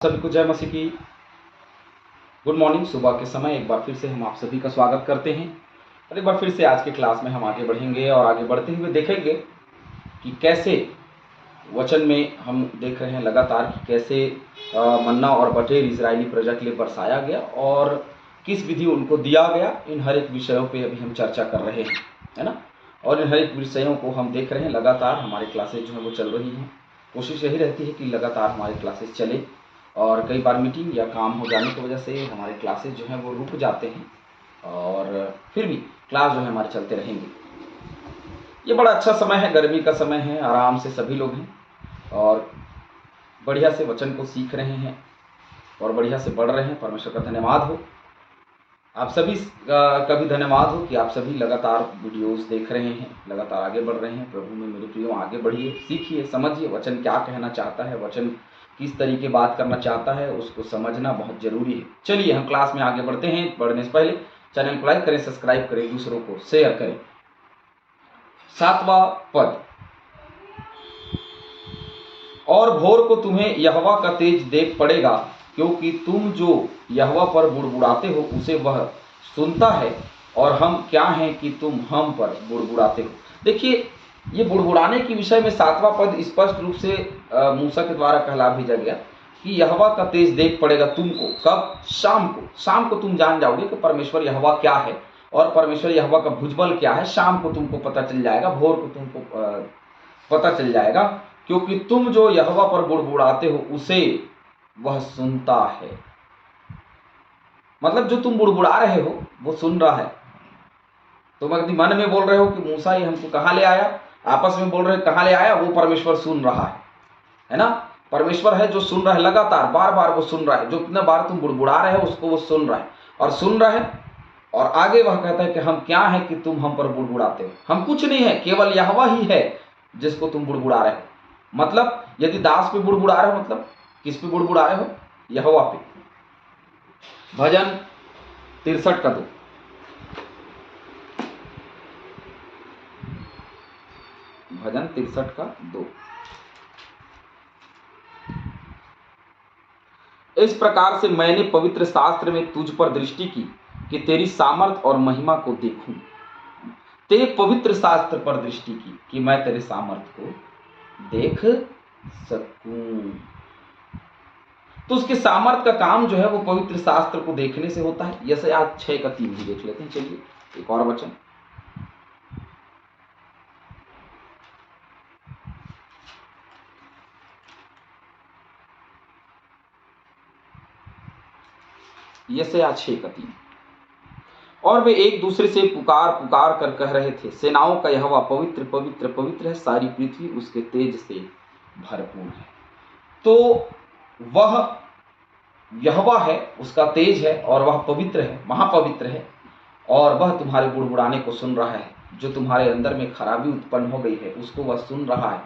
सभी को जय मसीह की गुड मॉर्निंग। सुबह के समय एक बार फिर से हम आप सभी का स्वागत करते हैं और एक बार फिर से आज के क्लास में हम आगे बढ़ेंगे और आगे बढ़ते हुए देखेंगे कि कैसे वचन में हम देख रहे हैं लगातार कि कैसे मन्ना और बटेर इजरायली प्रजा के लिए बरसाया गया और किस विधि उनको दिया गया। इन हर एक विषयों पे अभी हम चर्चा कर रहे हैं, है ना। और इन हर एक विषयों को हम देख रहे हैं लगातार। हमारे क्लासेज जो है वो चल रही हैं। कोशिश यही रहती है कि लगातार हमारे क्लासेस चले और कई बार मीटिंग या काम हो जाने की वजह से हमारे क्लासेस जो हैं वो रुक जाते हैं और फिर भी क्लास जो है हमारे चलते रहेंगे। ये बड़ा अच्छा समय है, गर्मी का समय है, आराम से सभी लोग हैं और बढ़िया से वचन को सीख रहे हैं और बढ़िया से बढ़ रहे हैं। परमेश्वर का धन्यवाद हो, आप सभी का भी धन्यवाद हो कि आप सभी लगातार वीडियोस देख रहे हैं, लगातार आगे बढ़ रहे हैं। प्रभु में मेरे प्रियो आगे बढ़िए, सीखिए, समझिए वचन क्या कहना चाहता है, वचन किस तरीके बात करना चाहता है, उसको समझना बहुत जरूरी है। चलिए हम क्लास में आगे बढ़ते हैं। बढ़ने से पहले चैनल को लाइक करें, सब्सक्राइब करें, दूसरों को शेयर करें। 7वां पद, और भोर को तुम्हें यहोवा का तेज देख पड़ेगा, क्योंकि तुम जो यहोवा पर बुड़बुड़ाते हो उसे वह सुनता है, और हम क्या हैं कि तुम हम पर बुड़बुड़ाते हो। देखिए, ये बुड़बुड़ाने के विषय में 7वां पद स्पष्ट रूप से मूसा के द्वारा कहला भेजा गया कि यहोवा का तेज देख पड़ेगा तुमको। कब? शाम को तुम जान जाओगे कि परमेश्वर यहोवा क्या है और परमेश्वर यहोवा का भुजबल क्या है। शाम को तुमको पता चल जाएगा, भोर को तुमको पता चल जाएगा, क्योंकि तुम जो यहोवा पर बुड़बुड़ाते हो उसे वह सुनता है। मतलब जो तुम बुड़बुड़ा रहे हो वो सुन रहा है। तुम अपने मन में बोल रहे हो कि मूसा ये हमको कहाँ ले आया, आपस में बोल रहे हो कहाँ ले आया, वो परमेश्वर सुन रहा है ना। परमेश्वर है जो सुन रहा है, लगातार बार बार वो सुन रहा है। जो इतना बार तुम बुड़बुड़ा रहे हो उसको वो सुन रहा है और सुन रहा है। और आगे वह कहता है कि हम क्या है कि तुम हम पर बुड़बुड़ाते हो। हम कुछ नहीं है, केवल यहोवा ही है जिसको तुम बुड़बुड़ा रहे हो। मतलब यदि दास पे बुड़बुड़ा रहे हो, मतलब किस पे बुड़बुड़ा रहे हो? यहोवा पे। भजन 63 का 2। भजन 63 का 2। इस प्रकार से मैंने पवित्र शास्त्र में तुझ पर दृष्टि की कि तेरी सामर्थ और महिमा को देखूं। तेरे पवित्र शास्त्र पर दृष्टि की कि मैं तेरे सामर्थ को देख सकूं। तो उसके सामर्थ का काम जो है वो पवित्र शास्त्र को देखने से होता है। यशायाह 6 का 3 भी देख लेते हैं। चलिए एक और वचन, यशायाह 6 का 3। और वे एक दूसरे से पुकार पुकार कर कह रहे थे, सेनाओं का यहोवा पवित्र पवित्र पवित्र है, सारी पृथ्वी उसके तेज से भरपूर है। तो वह यहोवा है, उसका तेज है और वह पवित्र है, महापवित्र है, और वह तुम्हारे बुड़बुड़ाने को सुन रहा है। जो तुम्हारे अंदर में खराबी उत्पन्न हो गई है उसको वह सुन रहा है,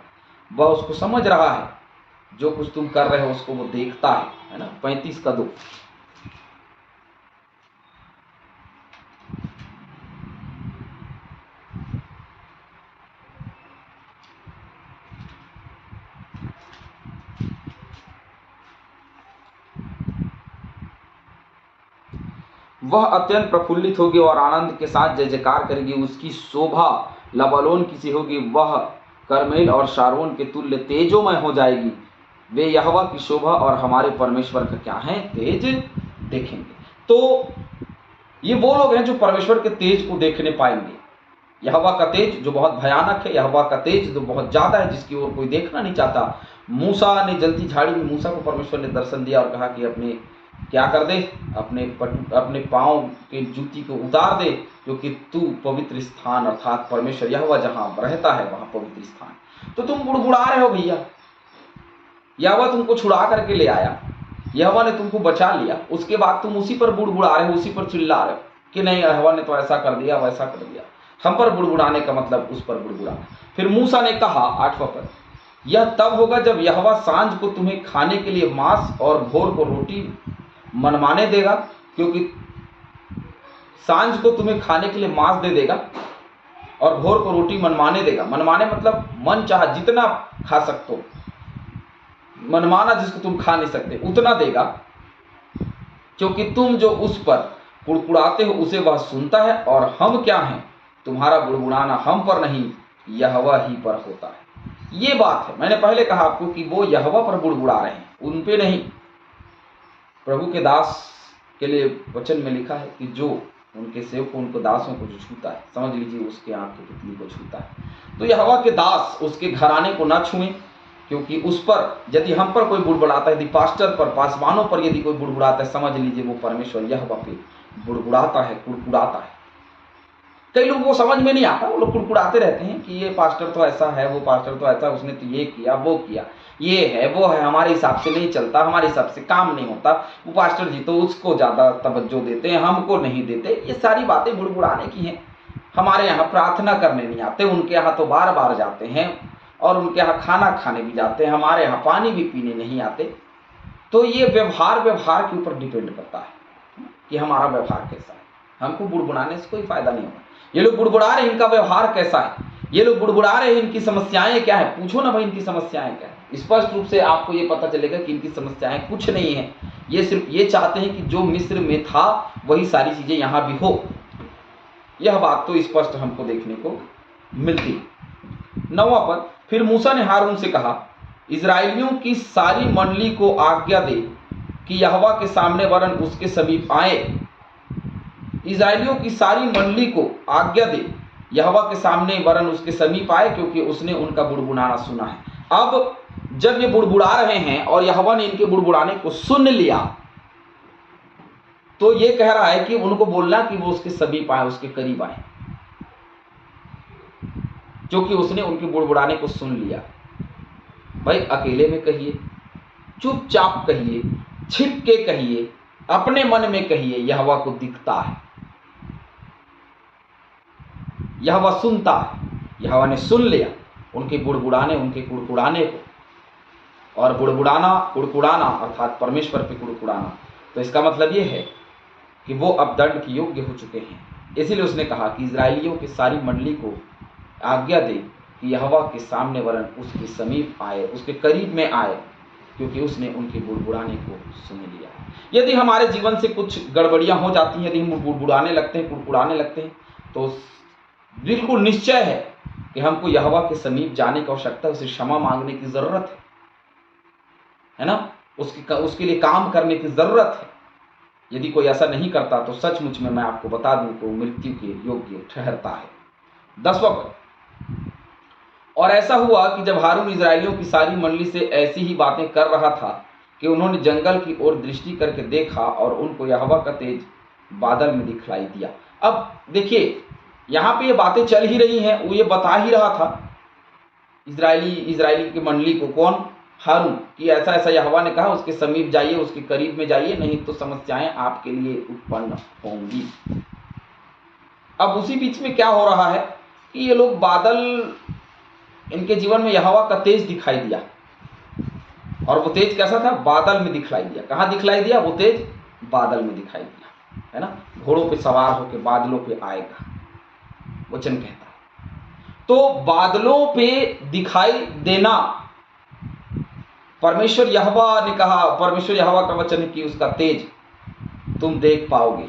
वह उसको समझ रहा है। जो कुछ तुम कर रहे हो उसको वो देखता है ना। 35 का 2। वह अत्यंत प्रफुल्लित होगी और आनंद के साथ जय जयकार करेगी। उसकी शोभा लबानोन की सी होगी, वह करमेल और शारोन के तुल्य तेजोमय हो जाएगी। वे यहोवा की शोभा और हमारे परमेश्वर का क्या है? तेज देखेंगे। तो ये वो लोग हैं जो परमेश्वर के तेज को देखने पाएंगे। यहोवा का तेज जो बहुत भयानक है, यहोवा का तेज जो बहुत ज्यादा है, जिसकी ओर कोई देखना नहीं चाहता। मूसा ने जलती झाड़ी में मूसा को परमेश्वर ने दर्शन दिया और कहा कि अपने क्या कर दे, अपने पांव के जूती को उतार दे, क्योंकि तू पवित्र स्थान अर्थात परमेश्वर यहोवा जहां रहता है वहां पवित्र स्थान। तो तुम बुड़बुड़ा रहे हो भैया, यहोवा तुमको छुड़ा करके ले आया, यहोवा ने तुमको बचा लिया, उसके बाद तुम उसी पर बुड़बुड़ा रहे हो, उसी पर चिल्ला रहे हो कि नहीं यहोवा ने तो ऐसा कर दिया वैसा कर दिया। हम पर बुड़बुड़ाने का मतलब उस पर बुड़बुड़ाना। फिर मूसा ने कहा 8वां पद, यह तब होगा जब यहोवा सांझ को तुम्हें खाने के लिए मांस और भोर को रोटी मनमाने देगा, क्योंकि सांझ को तुम्हें खाने के लिए मांस दे देगा और भोर को रोटी मनमाने देगा। मनमाने मतलब मन चाह जितना खा सकते हो, मनमाना जिसको तुम खा नहीं सकते उतना देगा, क्योंकि तुम जो उस पर कुड़कुड़ाते हो उसे वह सुनता है, और हम क्या हैं, तुम्हारा बुड़बुड़ाना हम पर नहीं यहोवा ही पर होता है। ये बात है, मैंने पहले कहा आपको कि वो यहोवा पर बुड़बुड़ा रहे हैं, उन पे नहीं। प्रभु के दास के लिए वचन में लिखा है कि जो उनके सेवकों, उनको दासों को जो छूता है, समझ लीजिए उसके आंख की पुतली को छूता है। तो यहोवा के दास उसके घराने को ना छुएं, क्योंकि उस पर यदि हम पर कोई बुड़बुड़ाता है, यदि पास्टर पर, पासवानों पर यदि कोई बुड़बुड़ाता है, समझ लीजिए वो परमेश्वर यहोवा पे बुड़बुड़ाता है, कुड़कुड़ाता है। कई लोगों को समझ में नहीं आता, वो लोग कुड़कुड़ाते रहते हैं कि ये पास्टर तो ऐसा है, वो पास्टर तो ऐसा, उसने तो ये किया वो किया, ये है वो है, हमारे हिसाब से नहीं चलता, हमारे हिसाब से काम नहीं होता, वो पास्टर जी तो उसको ज़्यादा तवज्जो देते हैं, हमको नहीं देते। ये सारी बातें बुड़बुड़ाने की हैं। हमारे यहाँ प्रार्थना करने नहीं आते, उनके यहाँ तो बार बार जाते हैं, और उनके यहाँ खाना खाने भी जाते हैं, हमारे यहाँ पानी भी पीने नहीं आते। तो ये व्यवहार के ऊपर डिपेंड करता है कि हमारा व्यवहार कैसा है। हमको बुड़बुड़ाने से कोई फायदा नहीं होगा। ये लोग बुड़बुड़ा रहे हैं, इनका व्यवहार कैसा है, ये लोग बुड़बुड़ा रहे हैं, इनकी समस्याएं क्या है, पूछो ना भाई इनकी समस्याएं क्या है। स्पष्ट रूप से आपको ये पता चलेगा कि इनकी समस्याएं कुछ नहीं है, ये सिर्फ ये चाहते हैं कि जो मिस्र में था वही सारी चीजें यहां भी हो। यह बात तो स्पष्ट हमको देखने को मिलती है। 9वां पद, फिर मूसा ने हारून से कहा, इजराइलियों की सारी मंडली को आज्ञा दे कि यहोवा के सामने वरन उसके समीप आए। इजराइलियों की सारी मंडली को आज्ञा दे यहोवा के सामने वरन उसके समीप आए, क्योंकि उसने उनका बुड़बुड़ाना सुना है। अब जब ये बुड़बुड़ा रहे हैं और यहोवा ने इनके बुड़बुड़ाने को सुन लिया, तो ये कह रहा है कि उनको बोलना कि वो उसके समीप आए, उसके करीब आए, क्योंकि उसने उनके बुड़बुड़ाने को सुन लिया। भाई अकेले में कहिए, चुपचाप कहिए, छिप के कहिए, अपने मन में कहिए, यहोवा को दिखता है, यहोवा सुनता है। यहोवा ने सुन लिया उनके बुड़बुड़ाने, उनके कुड़कुड़ाने को। और बुड़बुड़ाना, कुड़कुड़ाना अर्थात परमेश्वर पे कुड़कुड़ाना, तो इसका मतलब ये है कि वो अब दंड के योग्य हो चुके हैं। इसीलिए उसने कहा कि इजराइलियों की सारी मंडली को आज्ञा दे कि यहोवा के सामने वरन उसके समीप आए, उसके करीब में आए, क्योंकि उसने उनके बुड़बुड़ाने को सुन लिया। यदि हमारे जीवन से कुछ गड़बड़ियां हो जाती हैं, यदि हम बुड़बुड़ाने लगते हैं, कुड़कुड़ाने लगते हैं, तो बिल्कुल निश्चय है कि हमको यहोवा के समीप जाने की आवश्यकता है, उसे क्षमा मांगने की जरूरत है ना, उसके लिए काम करने की जरूरत है। यदि कोई ऐसा नहीं करता तो सचमुच में मैं आपको बता दूं कि मृत्यु के योग्य ठहरता है। 10वां पद, और ऐसा हुआ कि जब हारून इजराइलियों की सारी मंडली से ऐसी ही बातें कर रहा था कि उन्होंने जंगल की ओर दृष्टि करके देखा, और उनको यहोवा का तेज बादल में दिखलाई दिया। अब देखिए यहाँ पे ये बातें चल ही रही हैं, वो ये बता ही रहा था इजराइली की मंडली को, कौन, हारून, कि ऐसा ऐसा यहोवा ने कहा, उसके समीप जाइए, उसके करीब में जाइए, नहीं तो समस्याएं आपके लिए उत्पन्न होंगी। अब उसी बीच में क्या हो रहा है कि ये लोग बादल, इनके जीवन में यहोवा का तेज दिखाई दिया, और वो तेज कैसा था, बादल में दिखलाई दिया। कहाँ दिखलाई दिया, वो तेज बादल में दिखाई दिया, है ना, घोड़ों पे सवार होकर बादलों पे आएगा, वचन कहता है। तो बादलों पे दिखाई देना, परमेश्वर यहोवा ने कहा, परमेश्वर यहोवा का वचन है कि उसका तेज तुम देख पाओगे,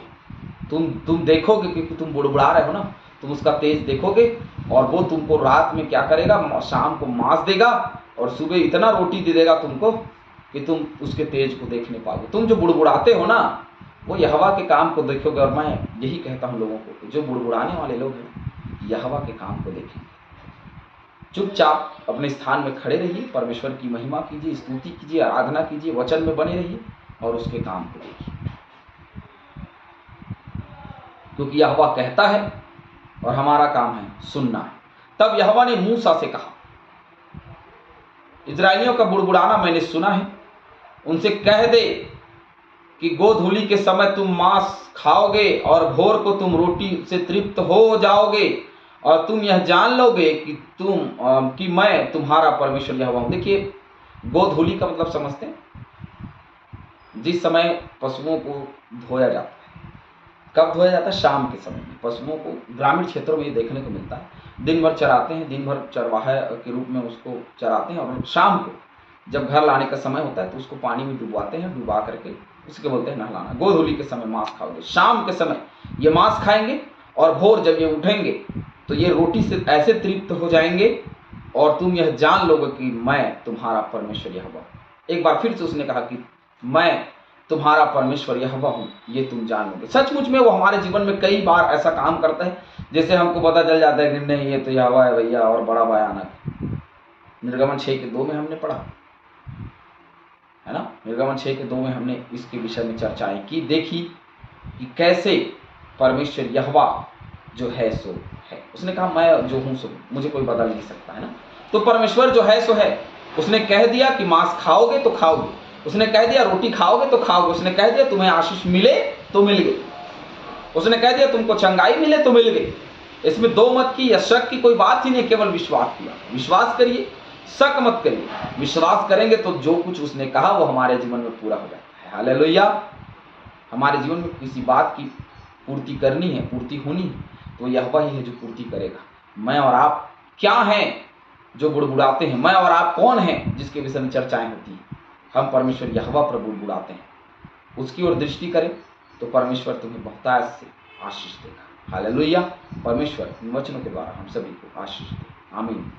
तुम देखोगे, क्योंकि तुम बुड़बुड़ा रहे हो ना, तुम उसका तेज देखोगे, और वो तुमको रात में क्या करेगा, शाम को मांस देगा, और सुबह इतना रोटी दे देगा तुमको कि तुम उसके तेज को देखने पाओगे। तुम जो बुड़बुड़ाते हो ना, वो यहोवा के काम को देखोगे। और मैं यही कहता हूं लोगों को कि जो बुड़बुड़ाने वाले लोग हैं, यहोवा के काम को देखेंगे। चुपचाप अपने स्थान में खड़े रहिए, परमेश्वर की महिमा कीजिए, स्तुति कीजिए, आराधना कीजिए, वचन में बने रहिए, और उसके काम को देखिए, क्योंकि यहोवा कहता है और हमारा काम है सुनना है। तब यहोवा ने मूसा से कहा, इजराइलियों का बुड़बुड़ाना मैंने सुना है, उनसे कह दे कि गोधूली के समय तुम मांस खाओगे, और भोर को तुम रोटी से तृप्त हो जाओगे, और तुम यह जान लोगे कि मैं तुम्हारा परमेश्वर यहोवा हूं। देखिए, गोधूली का मतलब समझते हैं, जिस समय पशुओं को धोया जाता है। कब धोया जाता है, शाम के समय में। पशुओं को ग्रामीण क्षेत्रों में ये देखने को मिलता है, दिन भर चराते हैं, दिन भर चरवाहे के रूप में उसको चराते हैं, और शाम को जब घर लाने का समय होता है तो उसको पानी में डुबवाते हैं, डुबा करके उसके बोलते हैं नहलाना। गोधूली के समय मांस खाओगे, शाम के समय ये मांस खाएंगे और भोर जब ये उठेंगे तो ये रोटी से ऐसे तृप्त हो जाएंगे और तुम यह जान लोगे कि मैं तुम्हारा परमेश्वर यहोवा। एक बार फिर से उसने कहा कि मैं तुम्हारा परमेश्वर यहोवा हूँ, ये तुम जान लोगे। सचमुच में वो हमारे जीवन में कई बार ऐसा काम करता है, जैसे हमको पता चल जाता है कि नहीं ये तो यहोवा है भैया और बड़ा भयानक है। निर्गमन 6:2 में हमने पढ़ा है ना, निर्गमन 6:2 में हमने इसके विषय में चर्चाएं की, देखी कि कैसे परमेश्वर यहोवा जो है सो है। उसने कहा मैं जो हूं सो मुझे कोई बदल नहीं सकता, है ना। तो परमेश्वर जो है सो है। उसने कह दिया कि मांस खाओगे तो खाओगे, उसने कह दिया रोटी खाओगे तो खाओगे, उसने कह दिया तुम्हें आशीष मिले तो मिल गई, उसने कह दिया तुमको चंगाई मिले तो मिल गई। इसमें दो मत की या शक की कोई बात ही नहीं, केवल विश्वास किया। विश्वास करिए, शक मत करिए। विश्वास करेंगे तो जो कुछ उसने कहा वो हमारे जीवन में पूरा हो जाता है। हालेलुया। हमारे जीवन में किसी बात की पूर्ति करनी है, पूर्ति होनी है, तो यहोवा ही है जो पूर्ति करेगा। मैं और आप क्या हैं जो बुड़बुड़ाते हैं? मैं और आप कौन हैं जिसके विषय में चर्चाएं होती हैं? हम परमेश्वर यहोवा पर बुड़बुड़ाते हैं। उसकी ओर दृष्टि करें तो परमेश्वर तुम्हें बहुतायत से आशीष देगा। हालेलुया। परमेश्वर इन वचनों के द्वारा हम सभी को आशीष दे। आमीन।